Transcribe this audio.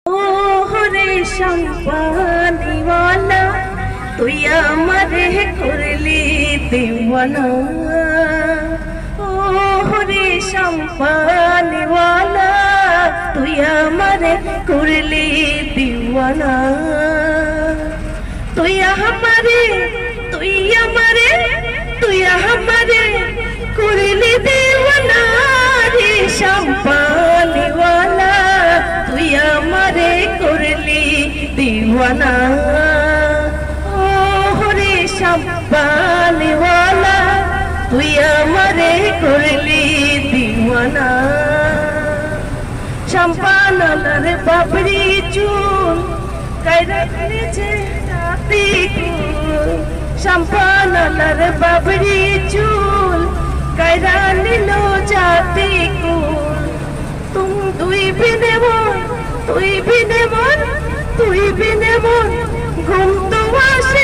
ওরে সম্পানিওয়ালা তুই আমারে করলি দেওয়ানা। ওরে সম্পানিওয়ালা তুই আমারে করলি দেওয়ানা। তুই আমারে করলি দেওয়ানা রে সম্পানিওয়ালা তুই আমারে করলি दीवाना। ओ रे सम्पानिवाला तुई आमारे करली दीवाना। सम्पानालार बाबरी चुल कायरा निचे राती कुल। सम्पानालार बाबरी चुल कायरा निलो जाती कुल। तुम दुई बिने मन घुम तो आसे